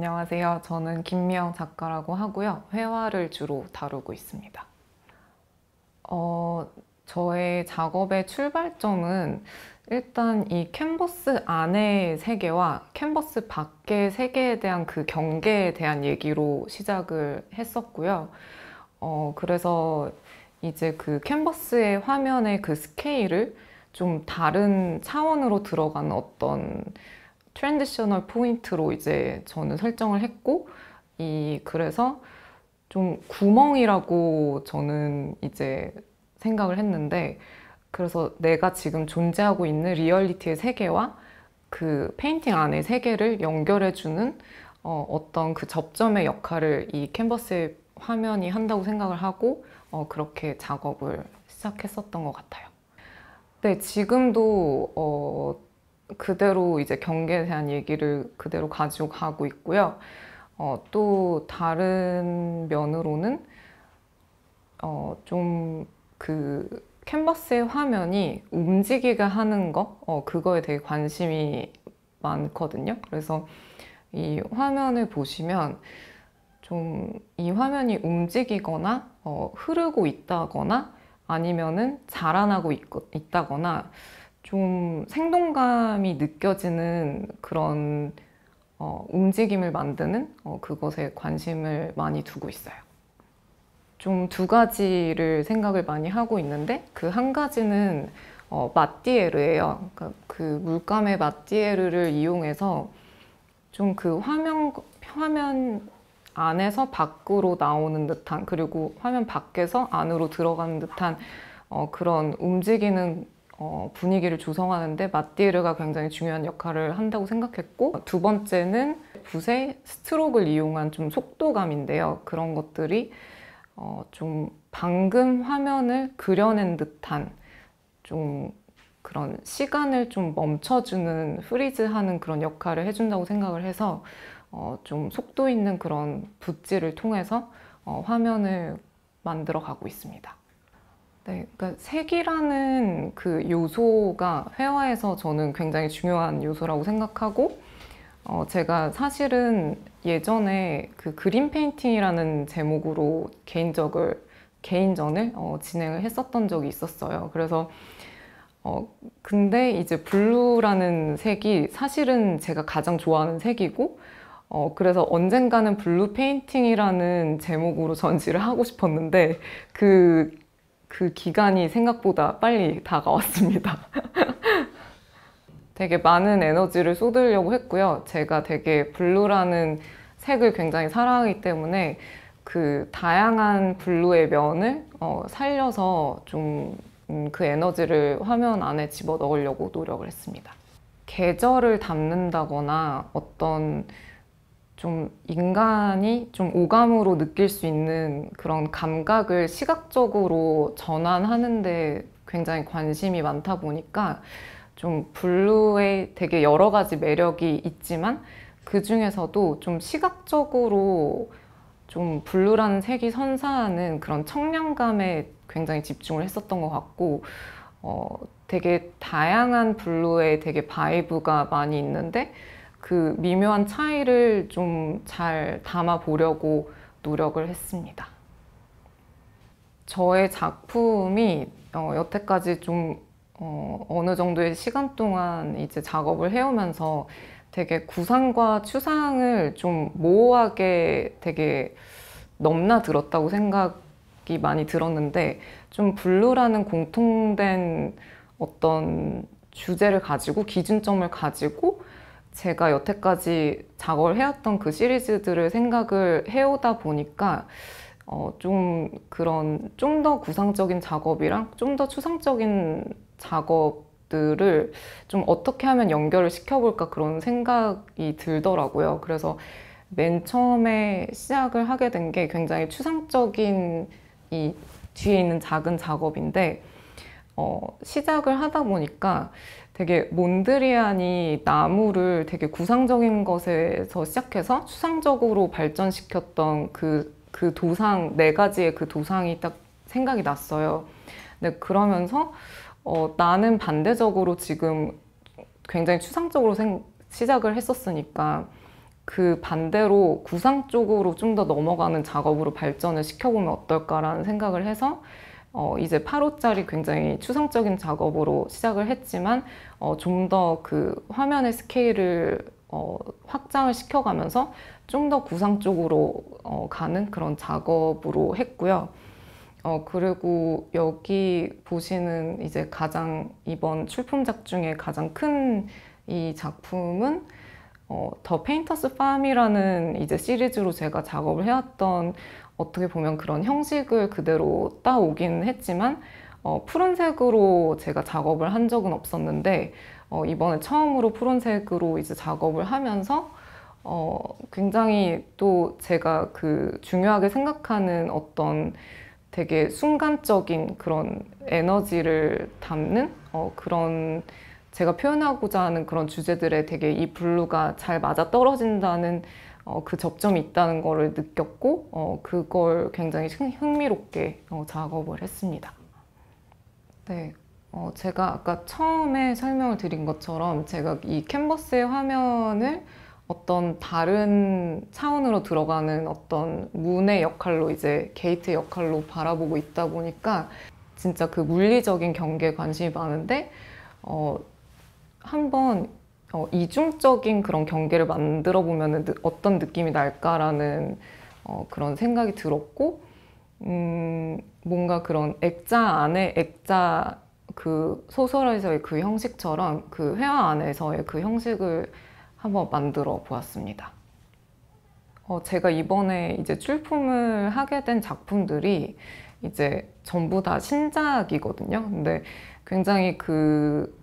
안녕하세요. 저는 김미영 작가라고 하고요. 회화를 주로 다루고 있습니다. 저의 작업의 출발점은 일단 이 캔버스 안의 세계와 캔버스 밖의 세계에 대한 그 경계에 대한 얘기로 시작을 했었고요. 그래서 이제 그 캔버스의 화면의 그 스케일을 좀 다른 차원으로 들어가는 어떤 트랜지셔널 포인트로 이제 저는 설정을 했고, 그래서 좀 구멍이라고 저는 이제 생각을 했는데, 그래서 내가 지금 존재하고 있는 리얼리티의 세계와 그 페인팅 안의 세계를 연결해주는 어떤 그 접점의 역할을 이 캔버스의 화면이 한다고 생각을 하고 그렇게 작업을 시작했었던 것 같아요. 네, 지금도 그대로 이제 경계에 대한 얘기를 그대로 가지고 가고 있고요. 또 다른 면으로는 좀 그 캔버스의 화면이 움직이게 하는 거, 그거에 되게 관심이 많거든요. 그래서 이 화면을 보시면 좀 이 화면이 움직이거나 흐르고 있다거나 아니면은 자라나고 있다거나 좀 생동감이 느껴지는 그런 움직임을 만드는 그것에 관심을 많이 두고 있어요. 좀 두 가지를 생각을 많이 하고 있는데 그 한 가지는 마띠에르예요. 그러니까 그 물감의 마띠에르를 이용해서 좀 그 화면 안에서 밖으로 나오는 듯한, 그리고 화면 밖에서 안으로 들어가는 듯한 그런 움직이는 분위기를 조성하는데 마띠에르가 굉장히 중요한 역할을 한다고 생각했고, 두 번째는 붓의 스트로크를 이용한 좀 속도감인데요. 그런 것들이 좀 방금 화면을 그려낸 듯한 좀 그런 시간을 좀 멈춰주는, 프리즈하는 그런 역할을 해준다고 생각을 해서 좀 속도 있는 그런 붓질을 통해서 화면을 만들어 가고 있습니다. 네, 그러니까 색이라는 그 요소가 회화에서 저는 굉장히 중요한 요소라고 생각하고, 제가 사실은 예전에 그 그린 페인팅이라는 제목으로 개인전을 진행을 했었던 적이 있었어요. 그래서 근데 이제 블루라는 색이 사실은 제가 가장 좋아하는 색이고, 그래서 언젠가는 블루 페인팅이라는 제목으로 전시를 하고 싶었는데 그 기간이 생각보다 빨리 다가왔습니다. 되게 많은 에너지를 쏟으려고 했고요. 제가 되게 블루라는 색을 굉장히 사랑하기 때문에 그 다양한 블루의 면을 살려서 좀 그 에너지를 화면 안에 집어 넣으려고 노력을 했습니다. 계절을 담는다거나 어떤 좀 인간이 좀 오감으로 느낄 수 있는 그런 감각을 시각적으로 전환하는 데 굉장히 관심이 많다 보니까 좀 블루에 되게 여러 가지 매력이 있지만 그 중에서도 좀 시각적으로 좀 블루라는 색이 선사하는 그런 청량감에 굉장히 집중을 했었던 것 같고, 되게 다양한 블루의 되게 바이브가 많이 있는데 그 미묘한 차이를 좀 잘 담아 보려고 노력을 했습니다. 저의 작품이 여태까지 좀 어느 정도의 시간 동안 이제 작업을 해오면서 되게 구상과 추상을 좀 모호하게 되게 넘나들었다고 생각이 많이 들었는데, 좀 블루라는 공통된 어떤 주제를 가지고 기준점을 가지고 제가 여태까지 작업을 해왔던 그 시리즈들을 생각을 해오다 보니까 좀 그런 좀 더 구상적인 작업이랑 좀 더 추상적인 작업들을 좀 어떻게 하면 연결을 시켜볼까 그런 생각이 들더라고요. 그래서 맨 처음에 시작을 하게 된 게 굉장히 추상적인 이 뒤에 있는 작은 작업인데, 시작을 하다 보니까 되게 몬드리안이 나무를 되게 구상적인 것에서 시작해서 추상적으로 발전시켰던 그 도상, 네 가지의 그 도상이 딱 생각이 났어요. 근데 그러면서 나는 반대적으로 지금 굉장히 추상적으로 시작을 했었으니까 그 반대로 구상 쪽으로 좀 더 넘어가는 작업으로 발전을 시켜보면 어떨까라는 생각을 해서 이제 8호짜리 굉장히 추상적인 작업으로 시작을 했지만 좀 더 그 화면의 스케일을 확장을 시켜가면서 좀 더 구상 쪽으로 가는 그런 작업으로 했고요. 그리고 여기 보시는 이제 가장 이번 출품작 중에 가장 큰 이 작품은 더 페인터스 팜이라는 이제 시리즈로 제가 작업을 해왔던, 어떻게 보면 그런 형식을 그대로 따오긴 했지만 푸른색으로 제가 작업을 한 적은 없었는데 이번에 처음으로 푸른색으로 이제 작업을 하면서 굉장히 또 제가 그 중요하게 생각하는 어떤 되게 순간적인 그런 에너지를 담는 그런, 제가 표현하고자 하는 그런 주제들에 되게 이 블루가 잘 맞아 떨어진다는 그 접점이 있다는 거를 느꼈고 그걸 굉장히 흥미롭게 작업을 했습니다. 네, 제가 아까 처음에 설명을 드린 것처럼 제가 이 캔버스의 화면을 어떤 다른 차원으로 들어가는 어떤 문의 역할로, 이제 게이트 역할로 바라보고 있다 보니까 진짜 그 물리적인 경계에 관심이 많은데 한번 이중적인 그런 경계를 만들어 보면 어떤 느낌이 날까라는 그런 생각이 들었고, 뭔가 그런 액자 안에 액자, 그 소설에서의 그 형식처럼 그 회화 안에서의 그 형식을 한번 만들어 보았습니다. 제가 이번에 이제 출품을 하게 된 작품들이 이제 전부 다 신작이거든요. 근데 굉장히 그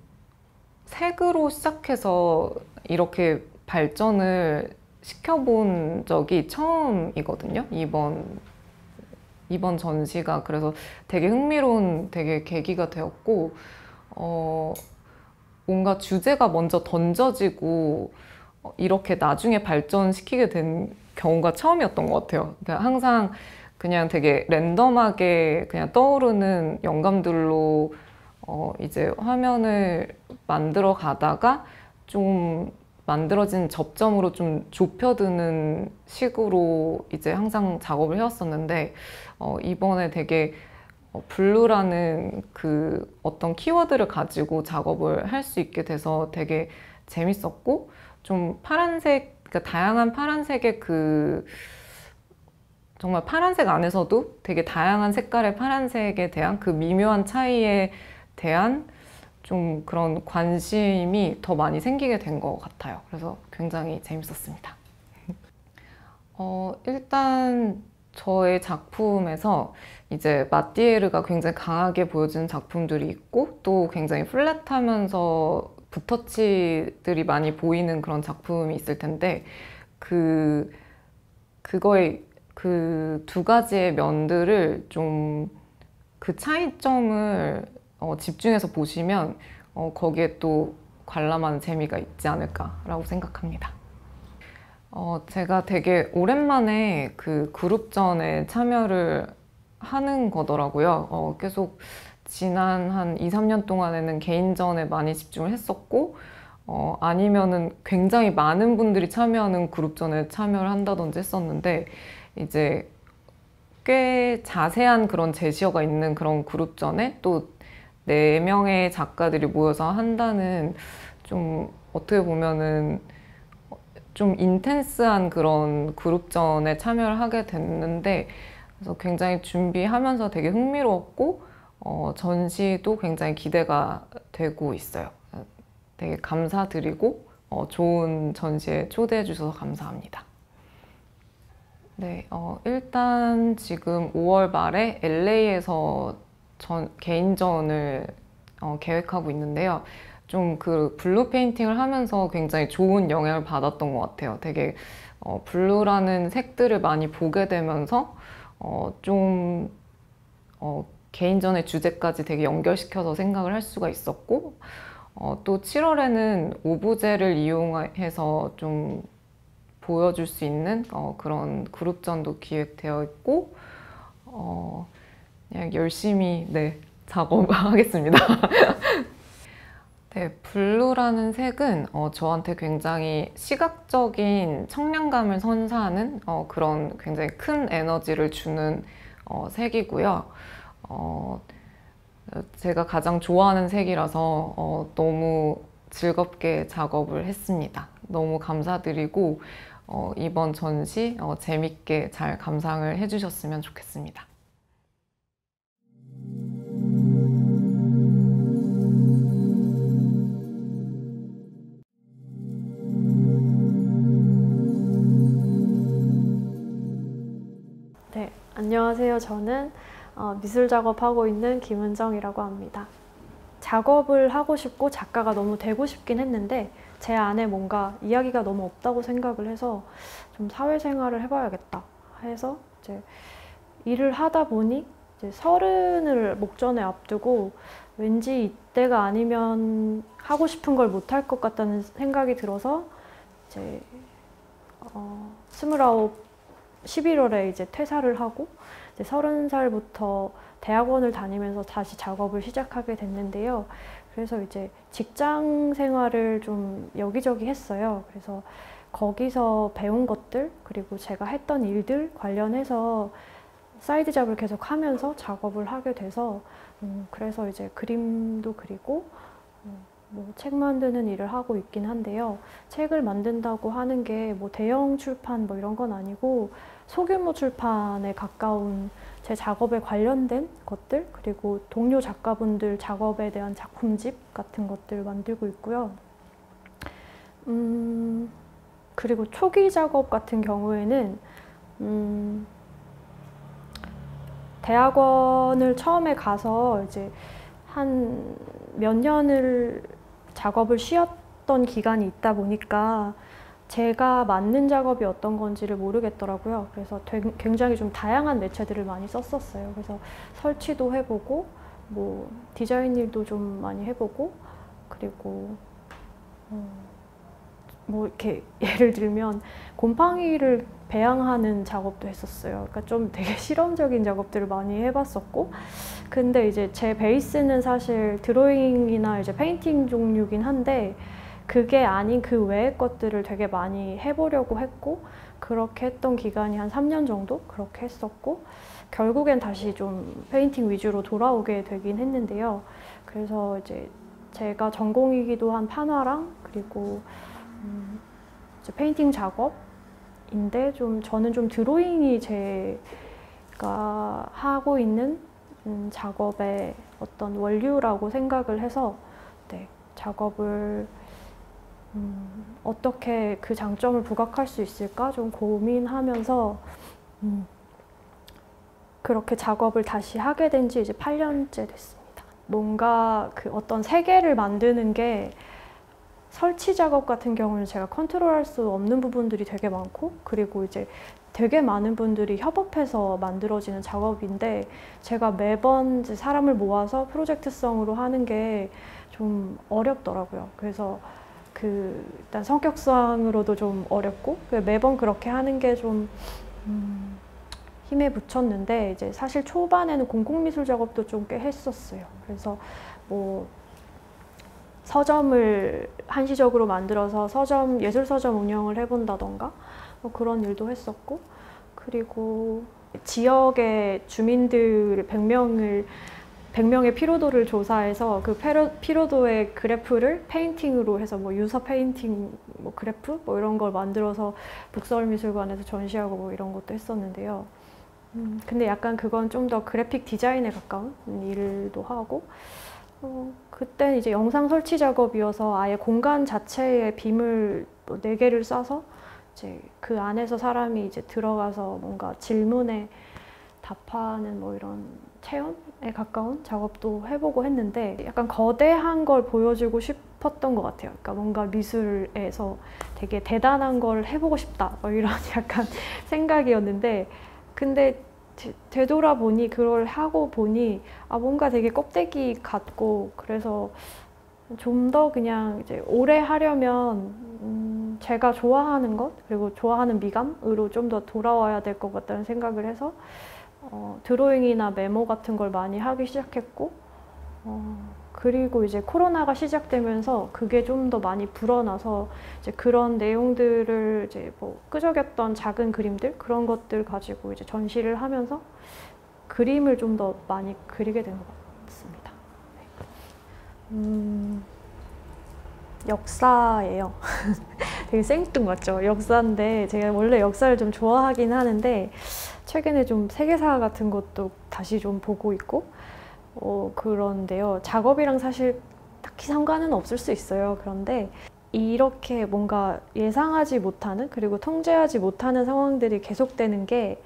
색으로 시작해서 이렇게 발전을 시켜본 적이 처음이거든요. 이번 전시가 그래서 되게 흥미로운 되게 계기가 되었고, 뭔가 주제가 먼저 던져지고 이렇게 나중에 발전시키게 된 경우가 처음이었던 것 같아요. 그러니까 항상 그냥 되게 랜덤하게 그냥 떠오르는 영감들로 이제 화면을 만들어 가다가 좀 만들어진 접점으로 좀 좁혀드는 식으로 이제 항상 작업을 해왔었는데 이번에 되게 블루라는 그 어떤 키워드를 가지고 작업을 할 수 있게 돼서 되게 재밌었고, 좀 파란색, 그러니까 다양한 파란색의 그 정말 파란색 안에서도 되게 다양한 색깔의 파란색에 대한 그 미묘한 차이에 대한 좀 그런 관심이 더 많이 생기게 된 것 같아요. 그래서 굉장히 재밌었습니다. 일단 저의 작품에서 이제 마띠에르가 굉장히 강하게 보여지는 작품들이 있고, 또 굉장히 플랫하면서 붓터치들이 많이 보이는 그런 작품이 있을 텐데, 그거의 그 두 가지의 면들을 좀 그 차이점을 집중해서 보시면 거기에 또 관람하는 재미가 있지 않을까라고 생각합니다. 제가 되게 오랜만에 그 그룹전에 참여를 하는 거더라고요. 계속 지난 한 2, 3년 동안에는 개인전에 많이 집중을 했었고, 아니면은 굉장히 많은 분들이 참여하는 그룹전에 참여를 한다든지 했었는데, 이제 꽤 자세한 그런 제시어가 있는 그런 그룹전에 또 4명의 작가들이 모여서 한다는, 좀 어떻게 보면은 좀 인텐스한 그런 그룹전에 참여를 하게 됐는데, 그래서 굉장히 준비하면서 되게 흥미로웠고 전시도 굉장히 기대가 되고 있어요. 되게 감사드리고 좋은 전시에 초대해 주셔서 감사합니다. 네, 일단 지금 5월 말에 LA에서 개인전을 계획하고 있는데요. 좀 그 블루 페인팅을 하면서 굉장히 좋은 영향을 받았던 것 같아요. 되게 블루라는 색들을 많이 보게 되면서 좀 개인전의 주제까지 되게 연결시켜서 생각을 할 수가 있었고, 또 7월에는 오브제를 이용해서 좀 보여줄 수 있는 그런 그룹전도 기획되어 있고, 그냥 열심히 작업하겠습니다. 네, 블루라는 색은 저한테 굉장히 시각적인 청량감을 선사하는 그런 굉장히 큰 에너지를 주는 색이고요. 어, 제가 가장 좋아하는 색이라서 너무 즐겁게 작업을 했습니다. 너무 감사드리고 이번 전시 재밌게 잘 감상을 해주셨으면 좋겠습니다. 네, 안녕하세요. 저는 미술 작업하고 있는 김은정이라고 합니다. 작업을 하고 싶고 작가가 너무 되고 싶긴 했는데 제 안에 뭔가 이야기가 너무 없다고 생각을 해서 좀 사회생활을 해봐야겠다 해서 이제 일을 하다 보니 이제 30을 목전에 앞두고 왠지 이때가 아니면 하고 싶은 걸 못할 것 같다는 생각이 들어서 이제 29 11월에 이제 퇴사를 하고 이제 30살부터 대학원을 다니면서 다시 작업을 시작하게 됐는데요. 그래서 이제 직장 생활을 좀 여기저기 했어요. 그래서 거기서 배운 것들 그리고 제가 했던 일들 관련해서 사이드 잡을 계속 하면서 작업을 하게 돼서 그래서 이제 그림도 그리고 뭐 책 만드는 일을 하고 있긴 한데요. 책을 만든다고 하는 게 뭐 대형 출판 뭐 이런 건 아니고 소규모 출판에 가까운 제 작업에 관련된 것들 그리고 동료 작가분들 작업에 대한 작품집 같은 것들 만들고 있고요. 그리고 초기 작업 같은 경우에는 대학원을 처음에 가서 이제 한 몇 년을 작업을 쉬었던 기간이 있다 보니까 제가 맞는 작업이 어떤 건지를 모르겠더라고요. 그래서 굉장히 좀 다양한 매체들을 많이 썼었어요. 그래서 설치도 해보고 뭐 디자인 일도 좀 많이 해보고 그리고 뭐 이렇게 예를 들면 곰팡이를 배양하는 작업도 했었어요. 그러니까 좀 되게 실험적인 작업들을 많이 해봤었고 근데 이제 제 베이스는 사실 드로잉이나 이제 페인팅 종류긴 한데 그게 아닌 그 외의 것들을 되게 많이 해보려고 했고 그렇게 했던 기간이 한 3년 정도 그렇게 했었고 결국엔 다시 좀 페인팅 위주로 돌아오게 되긴 했는데요. 그래서 이제 제가 전공이기도 한 판화랑 그리고 이제 페인팅 작업인데 저는 좀 드로잉이 제가 하고 있는 작업의 어떤 원류라고 생각을 해서 네, 작업을 어떻게 그 장점을 부각할 수 있을까 좀 고민하면서 그렇게 작업을 다시 하게 된 지 이제 8년째 됐습니다. 뭔가 그 어떤 세계를 만드는 게 설치 작업 같은 경우는 제가 컨트롤할 수 없는 부분들이 되게 많고 그리고 이제 되게 많은 분들이 협업해서 만들어지는 작업인데 제가 매번 이제 사람을 모아서 프로젝트성으로 하는 게 좀 어렵더라고요. 그래서 일단 성격상으로도 좀 어렵고 매번 그렇게 하는 게 좀 힘에 부쳤는데 이제 사실 초반에는 공공미술 작업도 좀 꽤 했었어요. 그래서 뭐 서점을 한시적으로 만들어서 예술서점 운영을 해본다던가 뭐 그런 일도 했었고 그리고 지역의 주민들 100명의 피로도를 조사해서 그 피로도의 그래프를 페인팅으로 해서 뭐 유서 페인팅 뭐 그래프 뭐 이런 걸 만들어서 북서울미술관에서 전시하고 뭐 이런 것도 했었는데요. 근데 약간 그건 좀 더 그래픽 디자인에 가까운 일도 하고 그때는 이제 영상 설치 작업이어서 아예 공간 자체에 빔을 4개를 쏴서 이제 그 안에서 사람이 이제 들어가서 뭔가 질문에 답하는 뭐 이런 체험에 가까운 작업도 해보고 했는데 약간 거대한 걸 보여주고 싶었던 것 같아요. 그러니까 뭔가 미술에서 되게 대단한 걸 해보고 싶다 뭐 이런 약간 생각이었는데 근데 되돌아보니 그걸 하고 보니 뭔가 되게 껍데기 같고 그래서 좀 더 그냥 이제 오래 하려면 제가 좋아하는 것 그리고 좋아하는 미감으로 좀 더 돌아와야 될 것 같다는 생각을 해서 드로잉이나 메모 같은 걸 많이 하기 시작했고 그리고 이제 코로나가 시작되면서 그게 좀 더 많이 불어나서 이제 그런 내용들을 이제 뭐 끄적였던 작은 그림들 그런 것들 가지고 이제 전시를 하면서 그림을 좀 더 많이 그리게 된 것 같습니다. 역사예요. 되게 생뚱맞죠? 역사인데 제가 원래 역사를 좀 좋아하긴 하는데 최근에 좀 세계사 같은 것도 다시 좀 보고 있고 그런데요. 작업이랑 사실 딱히 상관은 없을 수 있어요. 그런데 이렇게 뭔가 예상하지 못하는 그리고 통제하지 못하는 상황들이 계속되는 게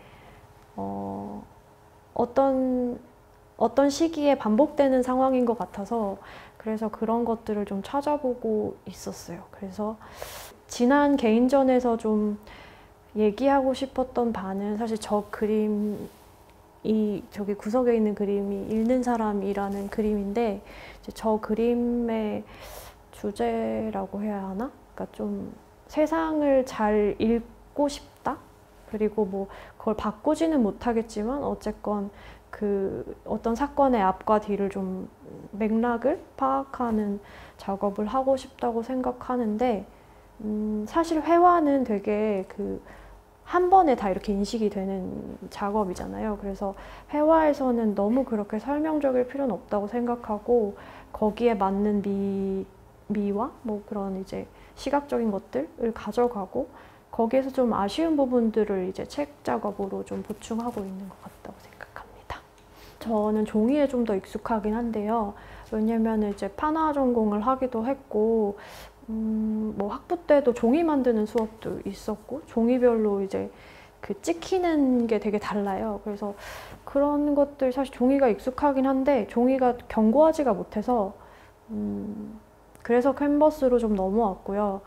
어떤 시기에 반복되는 상황인 것 같아서 그래서 그런 것들을 좀 찾아보고 있었어요. 그래서 지난 개인전에서 좀 얘기하고 싶었던 바는 사실 저 그림이 저기 구석에 있는 그림이 읽는 사람이라는 그림인데 이제 저 그림의 주제라고 해야 하나? 그러니까 좀 세상을 잘 읽고 싶다? 그리고 뭐 그걸 바꾸지는 못하겠지만 어쨌건 그 어떤 사건의 앞과 뒤를 좀 맥락을 파악하는 작업을 하고 싶다고 생각하는데 사실 회화는 되게 그 한 번에 다 이렇게 인식이 되는 작업이잖아요. 그래서 회화에서는 너무 그렇게 설명적일 필요는 없다고 생각하고 거기에 맞는 미와 뭐 그런 이제 시각적인 것들을 가져가고 거기에서 좀 아쉬운 부분들을 이제 책 작업으로 좀 보충하고 있는 것 같다고 생각합니다. 저는 종이에 좀 더 익숙하긴 한데요. 왜냐면 이제 판화 전공을 하기도 했고 뭐 학부 때도 종이 만드는 수업도 있었고 종이별로 이제 그 찍히는 게 되게 달라요. 그래서 그런 것들 사실 종이가 익숙하긴 한데 종이가 견고하지가 못해서 그래서 캔버스로 좀 넘어왔고요.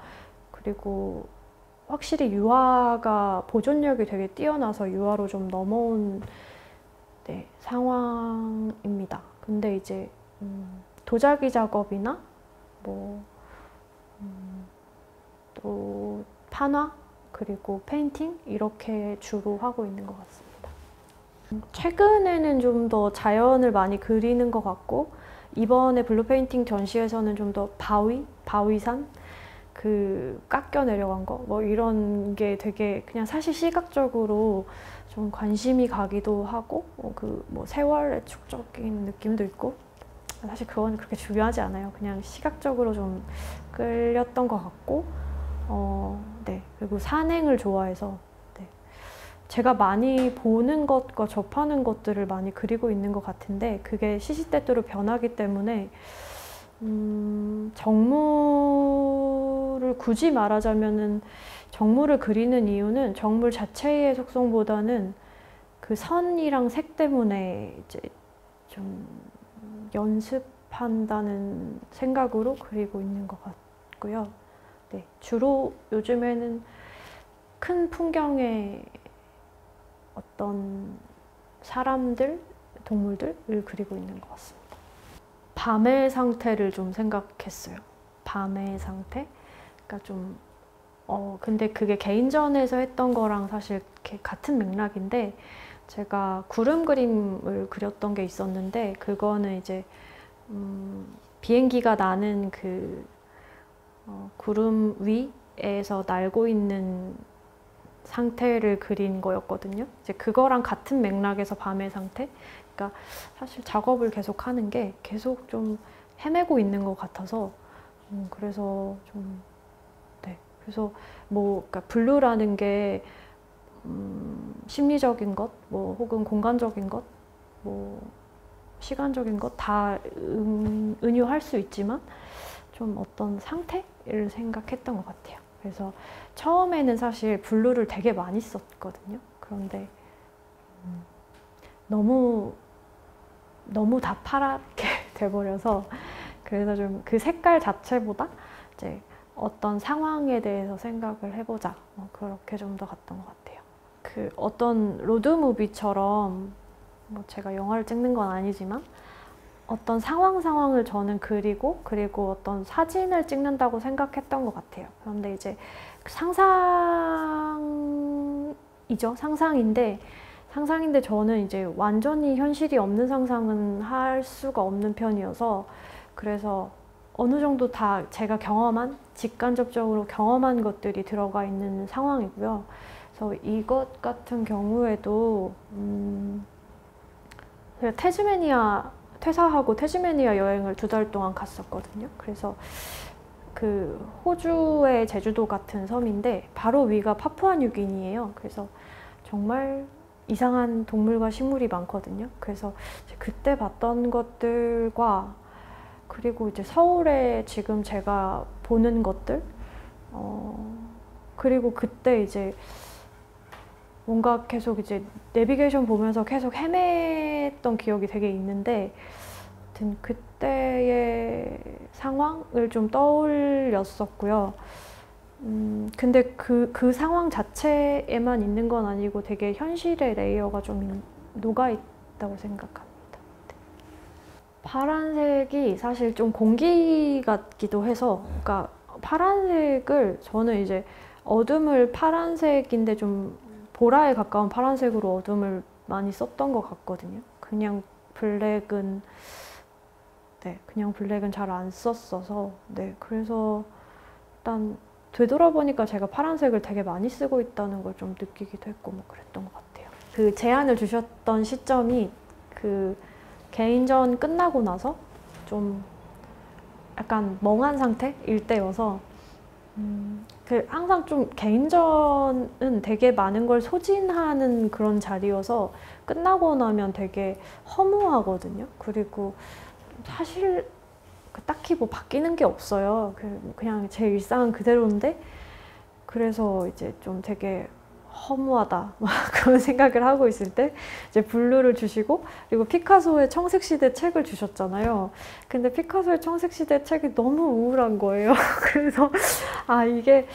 그리고 확실히 유화가 보존력이 되게 뛰어나서 유화로 좀 넘어온 상황입니다. 근데 이제 도자기 작업이나 뭐 또 판화 그리고 페인팅 이렇게 주로 하고 있는 것 같습니다. 최근에는 좀 더 자연을 많이 그리는 것 같고 이번에 블루 페인팅 전시에서는 좀 더 바위산 그 깎여 내려간 거 뭐 이런 게 되게 그냥 사실 시각적으로 좀 관심이 가기도 하고 그 뭐 세월의 축적인 느낌도 있고 사실 그건 그렇게 중요하지 않아요. 그냥 시각적으로 좀 끌렸던 것 같고 네. 그리고 산행을 좋아해서 네. 제가 많이 보는 것과 접하는 것들을 많이 그리고 있는 것 같은데 그게 시시때때로 변하기 때문에 정물을 굳이 말하자면은 정물을 그리는 이유는 정물 자체의 속성보다는 그 선이랑 색 때문에 이제 좀 연습한다는 생각으로 그리고 있는 것 같고요. 네, 주로 요즘에는 큰 풍경의 어떤 사람들, 동물들을 그리고 있는 것 같습니다. 밤의 상태를 좀 생각했어요. 밤의 상태? 그러니까 좀 근데 그게 개인전에서 했던 거랑 사실 같은 맥락인데 제가 구름 그림을 그렸던 게 있었는데 그거는 이제 비행기가 나는 그 구름 위에서 날고 있는 상태를 그린 거였거든요. 이제 그거랑 같은 맥락에서 밤의 상태? 그러니까 사실 작업을 계속 하는 게 계속 좀 헤매고 있는 것 같아서 그래서 좀 네. 그래서 뭐 그러니까 블루라는 게 심리적인 것, 뭐 혹은 공간적인 것, 뭐 시간적인 것 다 은유할 수 있지만 좀 어떤 상태를 생각했던 것 같아요. 그래서 처음에는 사실 블루를 되게 많이 썼거든요. 그런데 너무 다 파랗게 돼버려서 그래서 좀 그 색깔 자체보다 이제 어떤 상황에 대해서 생각을 해보자 그렇게 좀 더 갔던 것 같아요. 그 어떤 로드무비처럼 뭐 제가 영화를 찍는 건 아니지만 어떤 상황을 저는 그리고 어떤 사진을 찍는다고 생각했던 것 같아요. 그런데 이제 상상인데 저는 이제 완전히 현실이 없는 상상은 할 수가 없는 편이어서 그래서 어느 정도 다 제가 경험한, 직간접적으로 경험한 것들이 들어가 있는 상황이고요. 그래서 이것 같은 경우에도 제가 퇴사하고 태즈메니아 여행을 2달 동안 갔었거든요. 그래서 그 호주의 제주도 같은 섬인데 바로 위가 파푸아뉴기니예요. 그래서 정말 이상한 동물과 식물이 많거든요. 그래서 그때 봤던 것들과 그리고 이제 서울에 지금 제가 보는 것들, 그리고 그때 이제 뭔가 계속 이제 내비게이션 보면서 계속 헤맸던 기억이 되게 있는데, 아무튼 그때의 상황을 좀 떠올렸었고요. 근데 그 상황 자체에만 있는 건 아니고 되게 현실의 레이어가 좀 녹아있다고 생각합니다. 파란색이 사실 좀 공기 같기도 해서, 그러니까 파란색을 저는 이제 어둠을 파란색인데 좀 보라에 가까운 파란색으로 어둠을 많이 썼던 것 같거든요. 그냥 블랙은 잘 안 썼어서, 그래서 일단 되돌아보니까 제가 파란색을 되게 많이 쓰고 있다는 걸 좀 느끼기도 했고 뭐 그랬던 것 같아요. 그 제안을 주셨던 시점이 그 개인전 끝나고 나서 좀 약간 멍한 상태일 때여서, 항상 좀 개인전은 되게 많은 걸 소진하는 그런 자리여서 끝나고 나면 되게 허무하거든요. 그리고 사실 딱히 뭐 바뀌는 게 없어요. 그냥 제 일상은 그대로인데, 그래서 이제 좀 되게 허무하다 막 그런 생각을 하고 있을 때 이제 블루를 주시고, 그리고 피카소의 청색시대 책을 주셨잖아요. 근데 피카소의 청색시대 책이 너무 우울한 거예요. 그래서 이게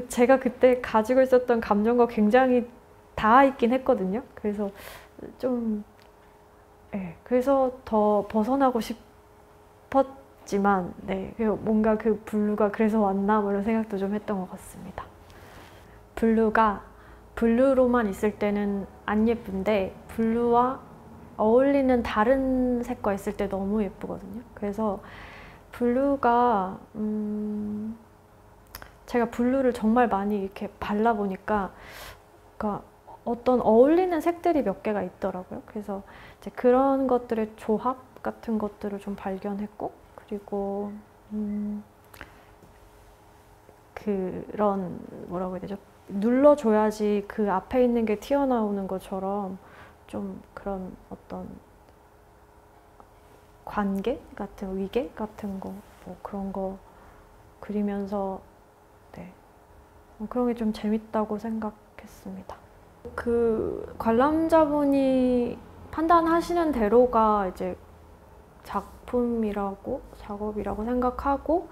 제가 그때 가지고 있었던 감정과 굉장히 닿아 있긴 했거든요. 그래서 좀 그래서 더 벗어나고 싶었지만, 뭔가 그 블루가 그래서 왔나 뭐 이런 생각도 좀 했던 것 같습니다. 블루가 블루로만 있을 때는 안 예쁜데 블루와 어울리는 다른 색과 있을 때 너무 예쁘거든요. 그래서 블루가 제가 블루를 정말 많이 이렇게 발라보니까 그러니까 어떤 어울리는 색들이 몇 개가 있더라고요. 그래서 이제 그런 것들의 조합 같은 것들을 좀 발견했고, 그리고 그런 뭐라고 해야 되죠? 눌러줘야지 그 앞에 있는 게 튀어나오는 것처럼 좀 그런 어떤 관계 같은, 위계 같은 거, 뭐 그런 거 그리면서 그런 게 좀 재밌다고 생각했습니다. 그 관람자분이 판단하시는 대로가 이제 작업이라고 생각하고,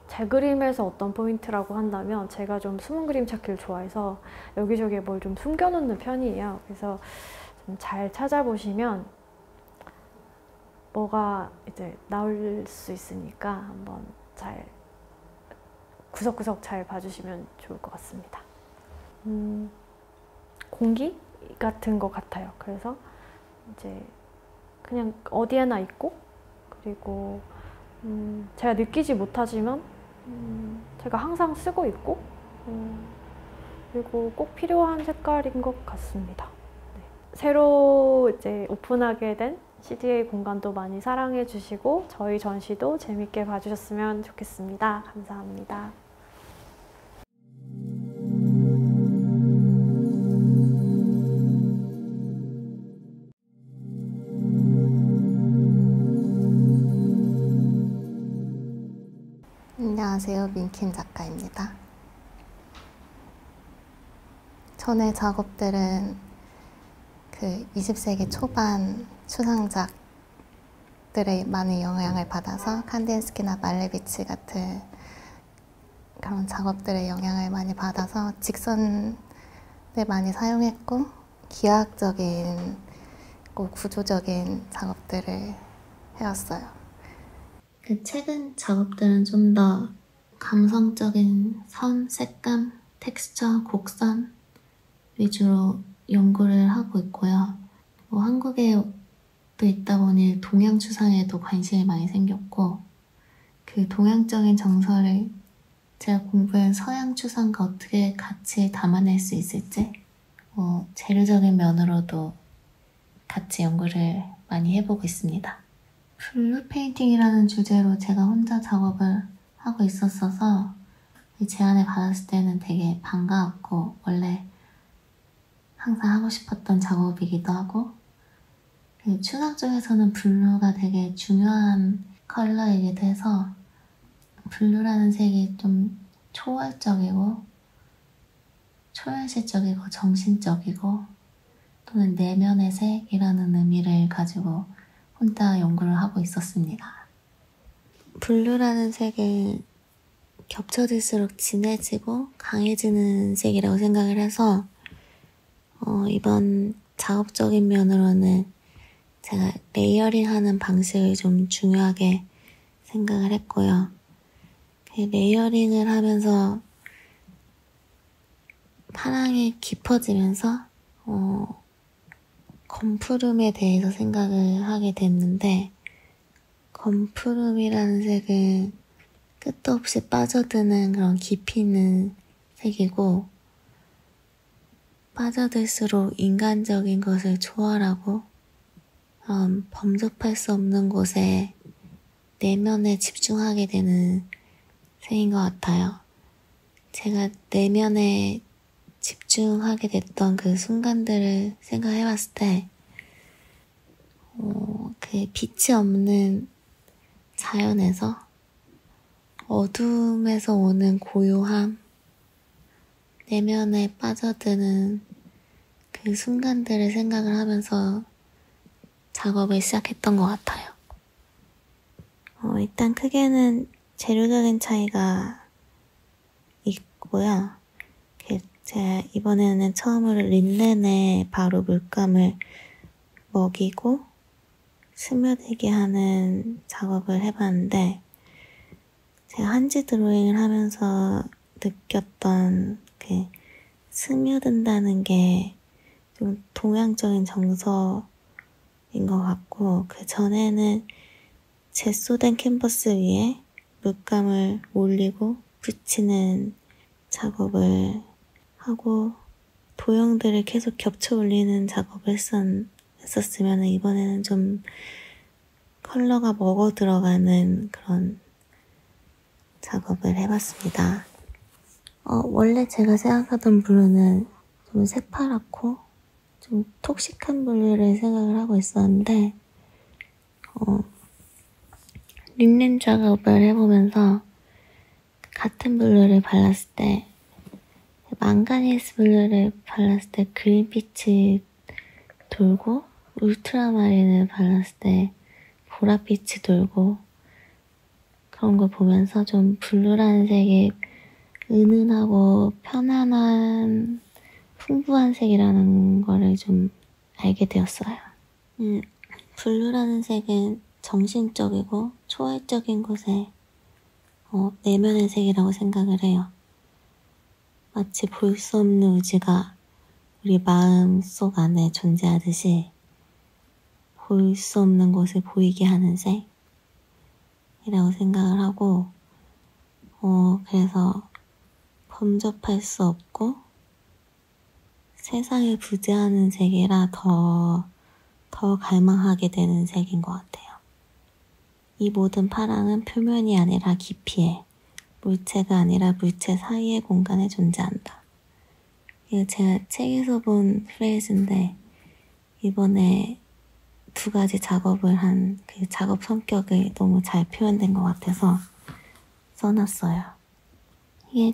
제 그림에서 어떤 포인트라고 한다면 제가 좀 숨은 그림 찾기를 좋아해서 여기저기에 뭘 좀 숨겨놓는 편이에요. 그래서 좀 잘 찾아보시면 뭐가 이제 나올 수 있으니까 한번 잘 구석구석 잘 봐주시면 좋을 것 같습니다. 공기 같은 것 같아요. 그래서 이제 그냥 어디에나 있고, 그리고 제가 느끼지 못하지만 제가 항상 쓰고 있고, 그리고 꼭 필요한 색깔인 것 같습니다. 새로 이제 오픈하게 된 CDA 공간도 많이 사랑해 주시고 저희 전시도 재밌게 봐주셨으면 좋겠습니다. 감사합니다. 안녕하세요. 민킴 작가입니다. 전의 작업들은 그 20세기 초반 추상작들의 많은 영향을 받아서 칸딘스키나 말레비치 같은 그런 작업들의 영향을 많이 받아서 직선을 많이 사용했고, 기하학적인 구조적인 작업들을 해왔어요. 그 최근 작업들은 좀 더 감성적인 선, 색감, 텍스처, 곡선 위주로 연구를 하고 있고요. 한국의 또 있다 보니 동양 추상에도 관심이 많이 생겼고 그 동양적인 정서를 제가 공부한 서양 추상과 어떻게 같이 담아낼 수 있을지 재료적인 면으로도 같이 연구를 많이 해보고 있습니다. 블루 페인팅이라는 주제로 제가 혼자 작업을 하고 있었어서 이 제안을 받았을 때는 되게 반가웠고 원래 항상 하고 싶었던 작업이기도 하고 추상 쪽에서는 블루가 되게 중요한 컬러이기도 해서 블루라는 색이 좀 초월적이고 초현실적이고 정신적이고 또는 내면의 색이라는 의미를 가지고 혼자 연구를 하고 있었습니다. 블루라는 색은 겹쳐질수록 진해지고 강해지는 색이라고 생각을 해서 이번 작업적인 면으로는 제가 레이어링하는 방식을 좀 중요하게 생각을 했고요. 그 레이어링을 하면서 파랑이 깊어지면서 검푸름에 대해서 생각을 하게 됐는데 검푸름이라는 색은 끝도 없이 빠져드는 그런 깊이 있는 색이고 빠져들수록 인간적인 것을 초월하고 범접할 수 없는 곳에 내면에 집중하게 되는 색인 것 같아요. 제가 내면에 집중하게 됐던 그 순간들을 생각해봤을 때 그 빛이 없는 자연에서 어둠에서 오는 고요함, 내면에 빠져드는 그 순간들을 생각을 하면서 작업을 시작했던 것 같아요. 일단 크게는 재료적인 차이가 있고요. 제가 이번에는 처음으로 린넨에 바로 물감을 먹이고 스며들게 하는 작업을 해봤는데 제가 한지 드로잉을 하면서 느꼈던 그 스며든다는 게 좀 동양적인 정서인 것 같고 그 전에는 젯소된 캔버스 위에 물감을 올리고 붙이는 작업을 하고 도형들을 계속 겹쳐 올리는 작업을 했었으면 이번에는 좀 컬러가 먹어 들어가는 그런 작업을 해봤습니다. 원래 제가 생각하던 블루는 좀 새파랗고 좀 톡식한 블루를 생각을 하고 있었는데 린넨 작업을 해보면서 같은 블루를 발랐을 때 망가니스 블루를 발랐을 때 그린빛이 돌고 울트라마린을 발랐을 때 보랏빛이 돌고 그런 걸 보면서 좀 블루라는 색이 은은하고 편안한 풍부한 색이라는 거를 좀 알게 되었어요. 블루라는 색은 정신적이고 초월적인 곳에 내면의 색이라고 생각을 해요. 마치 볼 수 없는 의지가 우리 마음 속 안에 존재하듯이 볼 수 없는 곳을 보이게 하는 색이라고 생각을 하고 그래서 범접할 수 없고 세상을 부재하는 색이라 더 갈망하게 되는 색인 것 같아요. 이 모든 파랑은 표면이 아니라 깊이에, 물체가 아니라 물체 사이의 공간에 존재한다. 이거 제가 책에서 본 프레이즈인데 이번에 2가지 작업을 한 그 작업 성격이 너무 잘 표현된 것 같아서 써놨어요. 이게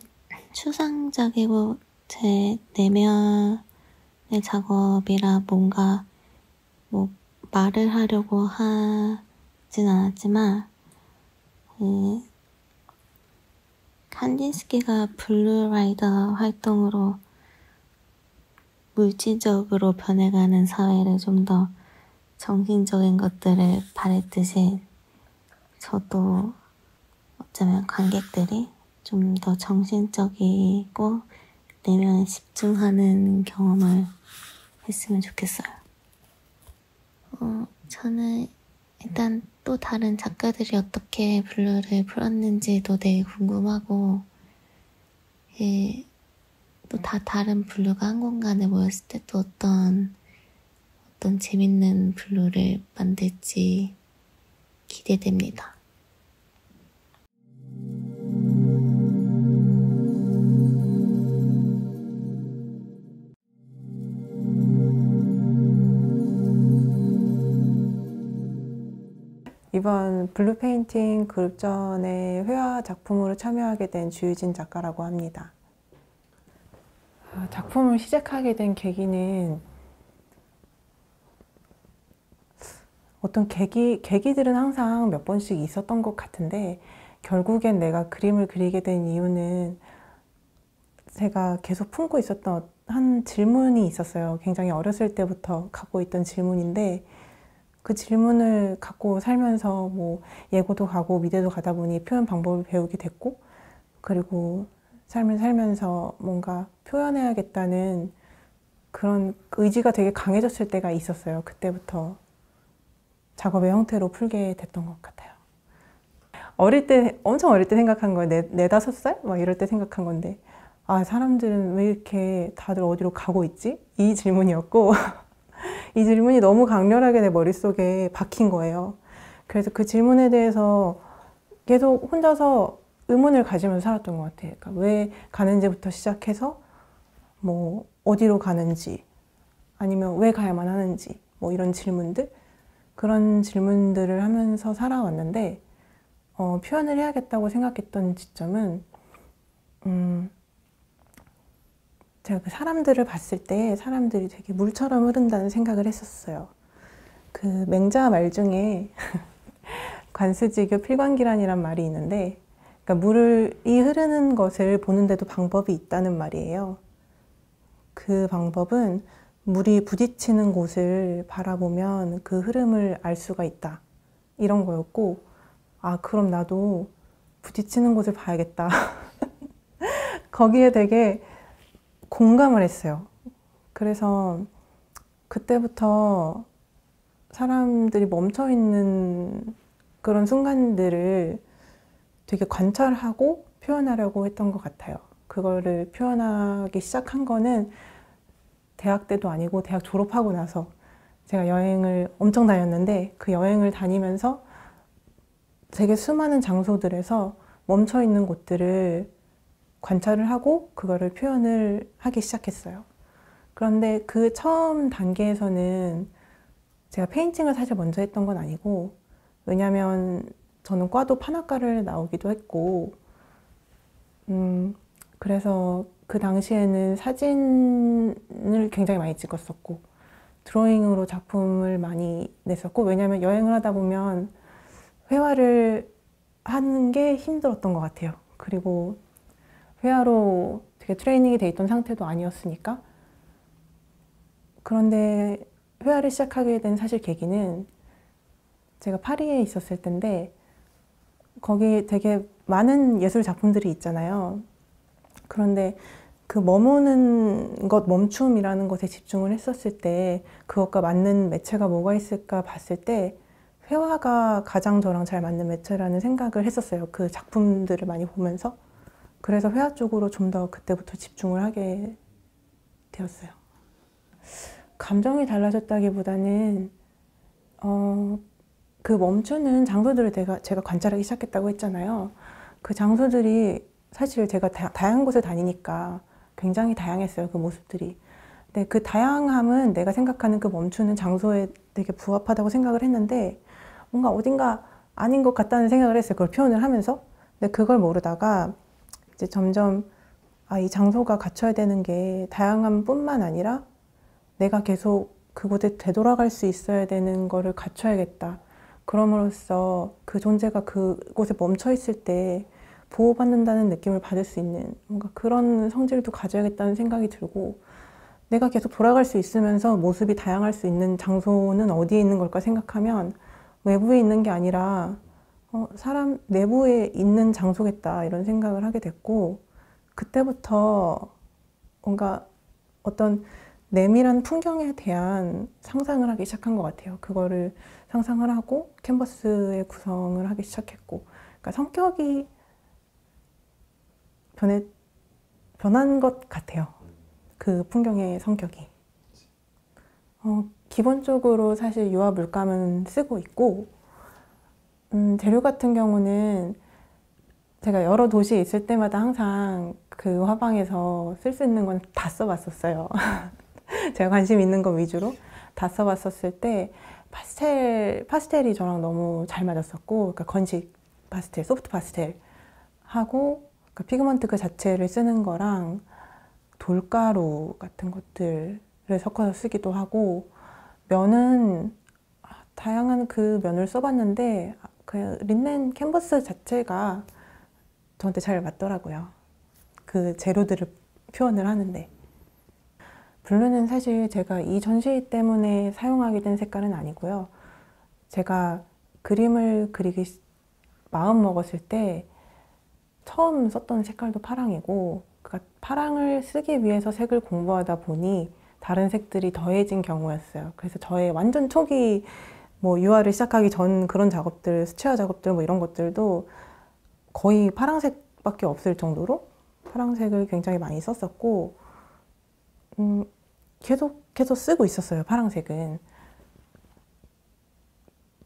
추상적이고 제 내면의 작업이라 뭔가 말을 하려고 하진 않았지만 칸딘스키가 블루라이더 활동으로 물질적으로 변해가는 사회를 좀 더 정신적인 것들을 바랬듯이 저도 어쩌면 관객들이 좀 더 정신적이고 내면에 집중하는 경험을 했으면 좋겠어요. 저는 일단 또 다른 작가들이 어떻게 블루를 풀었는지도 되게 궁금하고, 또 다 다른 블루가 한 공간에 모였을 때 또 어떤 재밌는 블루를 만들지 기대됩니다. 이번 블루 페인팅 그룹전의 회화 작품으로 참여하게 된 주유진 작가라고 합니다. 작품을 시작하게 된 계기는 어떤 계기들은 항상 몇 번씩 있었던 것 같은데, 결국엔 내가 그림을 그리게 된 이유는 제가 계속 품고 있었던 한 질문이 있었어요. 굉장히 어렸을 때부터 갖고 있던 질문인데, 그 질문을 갖고 살면서 뭐 예고도 가고 미대도 가다 보니 표현 방법을 배우게 됐고, 그리고 삶을 살면서 뭔가 표현해야겠다는 그런 의지가 되게 강해졌을 때가 있었어요. 그때부터 작업의 형태로 풀게 됐던 것 같아요. 엄청 어릴 때 생각한 거예요. 4~5살? 막 이럴 때 생각한 건데, 사람들은 왜 이렇게 다들 어디로 가고 있지? 이 질문이었고 이 질문이 너무 강렬하게 내 머릿속에 박힌 거예요. 그래서 그 질문에 대해서 계속 혼자서 의문을 가지면서 살았던 것 같아요. 그러니까 왜 가는지부터 시작해서 뭐 어디로 가는지, 아니면 왜 가야만 하는지, 뭐 이런 질문들, 그런 질문들을 하면서 살아왔는데, 표현을 해야겠다고 생각했던 지점은 제가 그 사람들을 봤을 때 사람들이 되게 물처럼 흐른다는 생각을 했었어요. 그 맹자 말 중에 관수지교 필관기란이란 말이 있는데, 그러니까 물이 흐르는 것을 보는데도 방법이 있다는 말이에요. 그 방법은 물이 부딪히는 곳을 바라보면 그 흐름을 알 수가 있다, 이런 거였고, 그럼 나도 부딪히는 곳을 봐야겠다. 거기에 되게 공감을 했어요. 그래서 그때부터 사람들이 멈춰있는 그런 순간들을 되게 관찰하고 표현하려고 했던 것 같아요. 그거를 표현하기 시작한 거는 대학 때도 아니고 대학 졸업하고 나서 제가 여행을 엄청 다녔는데, 그 여행을 다니면서 되게 수많은 장소들에서 멈춰있는 곳들을 관찰을 하고 그거를 표현을 하기 시작했어요. 그런데 그 처음 단계에서는 제가 페인팅을 사실 먼저 했던 건 아니고, 왜냐면 저는 과도 판학과를 나오기도 했고, 그래서 그 당시에는 사진을 굉장히 많이 찍었었고, 드로잉으로 작품을 많이 냈었고, 왜냐면 여행을 하다 보면 회화를 하는 게 힘들었던 것 같아요. 그리고 회화로 되게 트레이닝이 돼 있던 상태도 아니었으니까. 그런데 회화를 시작하게 된 사실 계기는 제가 파리에 있었을 때인데, 거기 되게 많은 예술 작품들이 있잖아요. 그런데 그 머무는 것, 멈춤이라는 것에 집중을 했었을 때, 그것과 맞는 매체가 뭐가 있을까 봤을 때 회화가 가장 저랑 잘 맞는 매체라는 생각을 했었어요. 그 작품들을 많이 보면서. 그래서 회화 쪽으로 좀 더 그때부터 집중을 하게 되었어요. 감정이 달라졌다기보다는 그 멈추는 장소들을 제가 관찰하기 시작했다고 했잖아요. 그 장소들이 사실 제가 다양한 곳을 다니니까 굉장히 다양했어요, 그 모습들이. 근데 그 다양함은 내가 생각하는 그 멈추는 장소에 되게 부합하다고 생각을 했는데, 뭔가 어딘가 아닌 것 같다는 생각을 했어요, 그걸 표현을 하면서. 근데 그걸 모르다가 이제 점점 이 장소가 갖춰야 되는 게 다양함뿐만 아니라 내가 계속 그곳에 되돌아갈 수 있어야 되는 거를 갖춰야겠다. 그럼으로써 그 존재가 그곳에 멈춰 있을 때 보호받는다는 느낌을 받을 수 있는 뭔가 그런 성질도 가져야겠다는 생각이 들고, 내가 계속 돌아갈 수 있으면서 모습이 다양할 수 있는 장소는 어디에 있는 걸까 생각하면 외부에 있는 게 아니라 사람 내부에 있는 장소겠다, 이런 생각을 하게 됐고, 그때부터 뭔가 어떤 내밀한 풍경에 대한 상상을 하기 시작한 것 같아요. 그거를 상상을 하고 캔버스의 구성을 하기 시작했고, 그러니까 성격이 변한 것 같아요. 그 풍경의 성격이. 기본적으로 사실 유화 물감은 쓰고 있고, 재료 같은 경우는 제가 여러 도시에 있을 때마다 항상 그 화방에서 쓸 수 있는 건 다 써봤었어요. 제가 관심 있는 거 위주로 다 써봤었을 때 파스텔이 저랑 너무 잘 맞았었고, 그러니까 건식 파스텔, 소프트 파스텔 하고, 그러니까 피그먼트 그 자체를 쓰는 거랑 돌가루 같은 것들을 섞어서 쓰기도 하고, 면은 다양한 그 면을 써봤는데 그 린넨 캔버스 자체가 저한테 잘 맞더라고요. 그 재료들을 표현을 하는데. 블루는 사실 제가 이 전시 때문에 사용하게 된 색깔은 아니고요. 제가 그림을 그리기 마음 먹었을 때 처음 썼던 색깔도 파랑이고, 그러니까 파랑을 쓰기 위해서 색을 공부하다 보니 다른 색들이 더해진 경우였어요. 그래서 저의 완전 초기 뭐 유화를 시작하기 전 그런 작업들, 수채화 작업들 뭐 이런 것들도 거의 파랑색밖에 없을 정도로 파랑색을 굉장히 많이 썼었고, 계속 쓰고 있었어요, 파랑색은.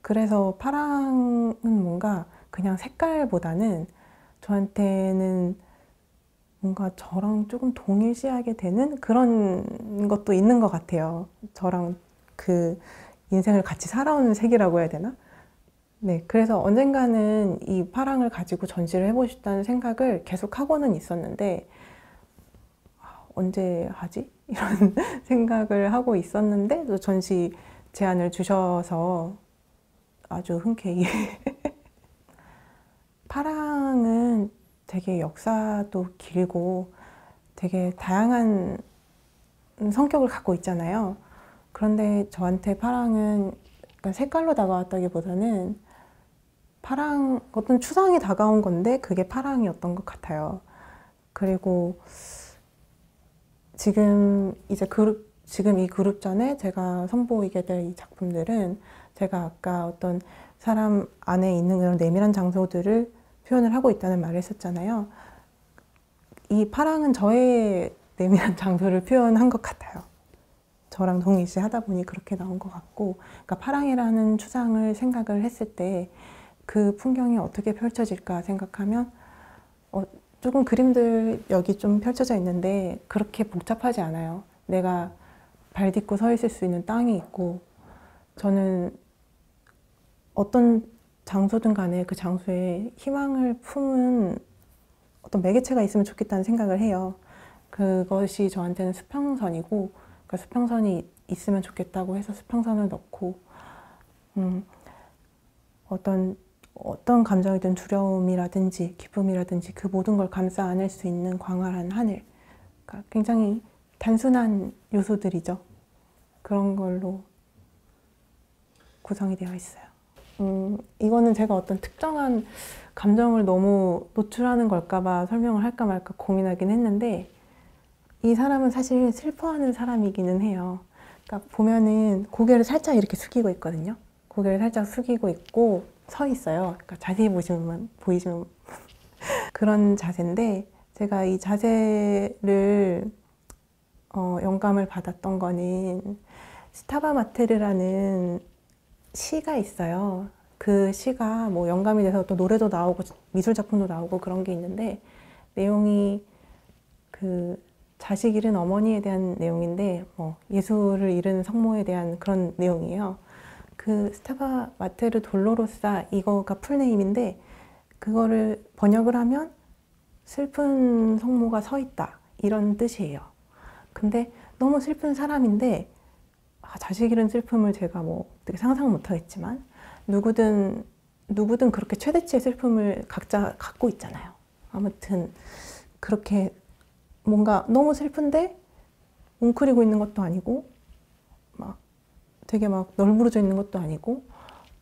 그래서 파랑은 뭔가 그냥 색깔보다는 저한테는 뭔가 저랑 조금 동일시하게 되는 그런 것도 있는 것 같아요. 저랑 그 인생을 같이 살아오는 색이라고 해야 되나? 네, 그래서 언젠가는 이 파랑을 가지고 전시를 해보고 싶다는 생각을 계속 하고는 있었는데, 언제 하지? 이런 생각을 하고 있었는데, 또 전시 제안을 주셔서 아주 흔쾌히. 파랑은 되게 역사도 길고 되게 다양한 성격을 갖고 있잖아요. 그런데 저한테 파랑은 약간 색깔로 다가왔다기보다는 어떤 추상이 다가온 건데 그게 파랑이었던 것 같아요. 그리고 지금 이 그룹 전에 제가 선보이게 될 이 작품들은 제가 아까 어떤 사람 안에 있는 그런 내밀한 장소들을 표현을 하고 있다는 말을 했었잖아요. 이 파랑은 저의 내밀한 장소를 표현한 것 같아요. 저랑 동일시하다 보니 그렇게 나온 것 같고, 그러니까 파랑이라는 추상을 생각을 했을 때 그 풍경이 어떻게 펼쳐질까 생각하면 조금 그림들 여기 좀 펼쳐져 있는데 그렇게 복잡하지 않아요. 내가 발 딛고 서 있을 수 있는 땅이 있고, 저는 어떤 장소든 간에 그 장소에 희망을 품은 어떤 매개체가 있으면 좋겠다는 생각을 해요. 그것이 저한테는 수평선이고, 그러니까 수평선이 있으면 좋겠다고 해서 수평선을 넣고, 어떤 감정이든 두려움이라든지 기쁨이라든지 그 모든 걸 감싸 안을 수 있는 광활한 하늘, 그러니까 굉장히 단순한 요소들이죠. 그런 걸로 구성이 되어 있어요. 이거는 제가 어떤 특정한 감정을 너무 노출하는 걸까봐 설명을 할까 말까 고민하긴 했는데, 이 사람은 사실 슬퍼하는 사람이기는 해요. 그러니까 보면은 고개를 살짝 이렇게 숙이고 있거든요. 고개를 살짝 숙이고 있고 서 있어요. 그러니까 자세히 보시면 그런 자세인데, 제가 이 자세를 영감을 받았던 거는 스타바 마테르라는 시가 있어요. 그 시가 뭐 영감이 돼서 또 노래도 나오고 미술 작품도 나오고 그런 게 있는데, 내용이 그 자식 잃은 어머니에 대한 내용인데, 예술을 잃은 성모에 대한 그런 내용이에요. 그 스타바 마테르 돌로로사, 이거가 풀네임인데 그거를 번역을 하면 슬픈 성모가 서 있다, 이런 뜻이에요. 근데 너무 슬픈 사람인데, 자식 잃은 슬픔을 제가 되게 상상 못 하겠지만 누구든 그렇게 최대치의 슬픔을 각자 갖고 있잖아요. 아무튼 그렇게 뭔가 너무 슬픈데 웅크리고 있는 것도 아니고 되게 널브러져 있는 것도 아니고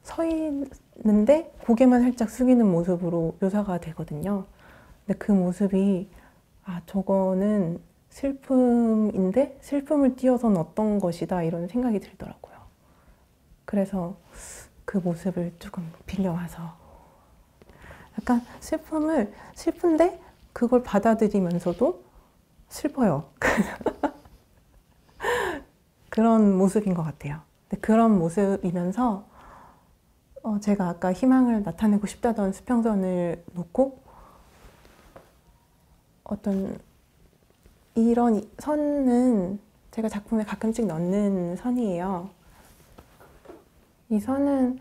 서 있는데 고개만 살짝 숙이는 모습으로 묘사가 되거든요. 근데 그 모습이 저거는 슬픔인데 슬픔을 띄워선 어떤 것이다 이런 생각이 들더라고요. 그래서 그 모습을 조금 빌려와서 약간 슬픈데 그걸 받아들이면서도 슬퍼요. 그런 모습인 것 같아요. 근데 그런 모습이면서 제가 아까 희망을 나타내고 싶다던 수평선을 놓고 어떤 이런 선은 제가 작품에 가끔씩 넣는 선이에요. 이 선은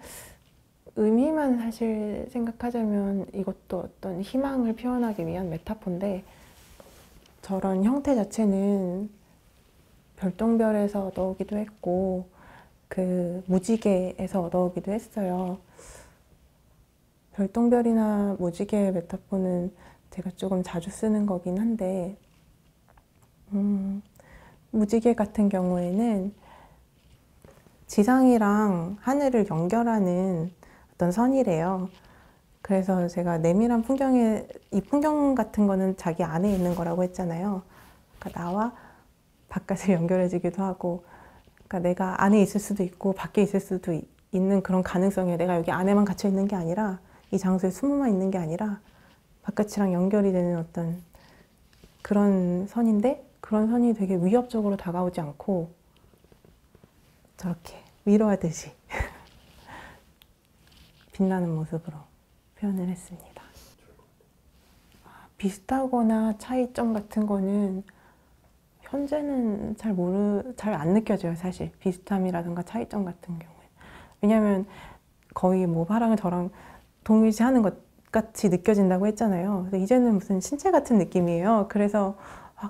의미만 사실 생각하자면 이것도 어떤 희망을 표현하기 위한 메타포인데 저런 형태 자체는 별똥별에서 얻어오기도 했고 그 무지개에서 얻어오기도 했어요. 별똥별이나 무지개 메타포는 제가 조금 자주 쓰는 거긴 한데 무지개 같은 경우에는 지상이랑 하늘을 연결하는 어떤 선이래요. 그래서 제가 내밀한 풍경에 이 풍경 같은 거는 자기 안에 있는 거라고 했잖아요. 그러니까 나와 바깥을 연결해주기도 하고 그러니까 내가 안에 있을 수도 있고 밖에 있을 수도 있는 그런 가능성이 내가 여기 안에만 갇혀 있는 게 아니라 이 장소에 숨어만 있는 게 아니라 바깥이랑 연결이 되는 어떤 그런 선인데 그런 선이 되게 위협적으로 다가오지 않고 저렇게 위로하듯이 빛나는 모습으로 표현을 했습니다. 비슷하거나 차이점 같은 거는 현재는 잘 안 느껴져요, 사실. 비슷함이라든가 차이점 같은 경우에. 왜냐면 거의 뭐 파랑은 저랑 동일시하는 것 같이 느껴진다고 했잖아요. 근데 이제는 무슨 신체 같은 느낌이에요. 그래서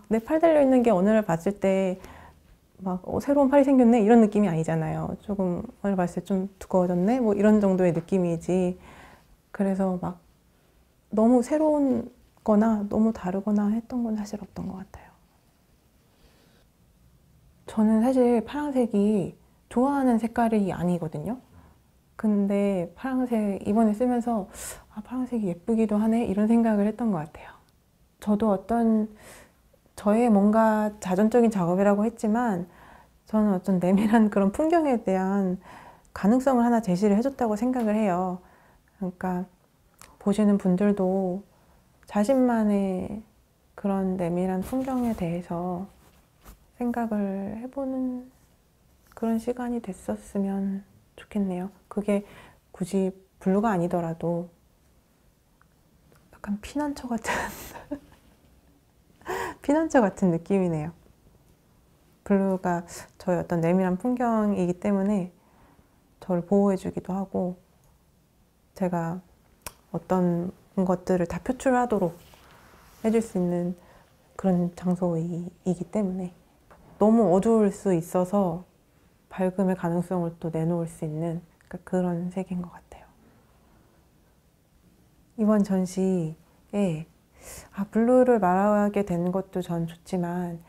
내 팔 달려있는 게 어느 날 봤을 때 막 새로운 팔이 생겼네 이런 느낌이 아니잖아요. 조금 오늘 봤을 때 좀 두꺼워졌네 뭐 이런 정도의 느낌이지. 그래서 막 너무 새로운 거나 너무 다르거나 했던 건 사실 없던 것 같아요. 저는 사실 파란색이 좋아하는 색깔이 아니거든요. 근데 파란색 이번에 쓰면서 파란색이 예쁘기도 하네 이런 생각을 했던 것 같아요. 저도 어떤 저의 뭔가 자전적인 작업이라고 했지만 저는 어떤 내밀한 그런 풍경에 대한 가능성을 하나 제시를 해줬다고 생각을 해요. 그러니까 보시는 분들도 자신만의 그런 내밀한 풍경에 대해서 생각을 해보는 그런 시간이 됐었으면 좋겠네요. 그게 굳이 블루가 아니더라도 약간 피난처 같은 피난처 같은 느낌이네요. 블루가 저의 어떤 내밀한 풍경이기 때문에 저를 보호해주기도 하고 제가 어떤 것들을 다 표출하도록 해줄 수 있는 그런 장소이기 때문에 너무 어두울 수 있어서 밝음의 가능성을 또 내놓을 수 있는 그런 색인 것 같아요. 이번 전시에 블루를 말하게 된 것도 전 좋지만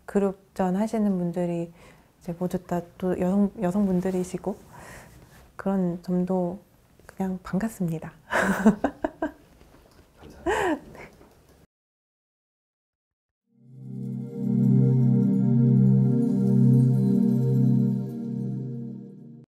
그룹전 하시는 분들이 이제 모두 다 또 여성분들이시고 그런 점도 그냥 반갑습니다.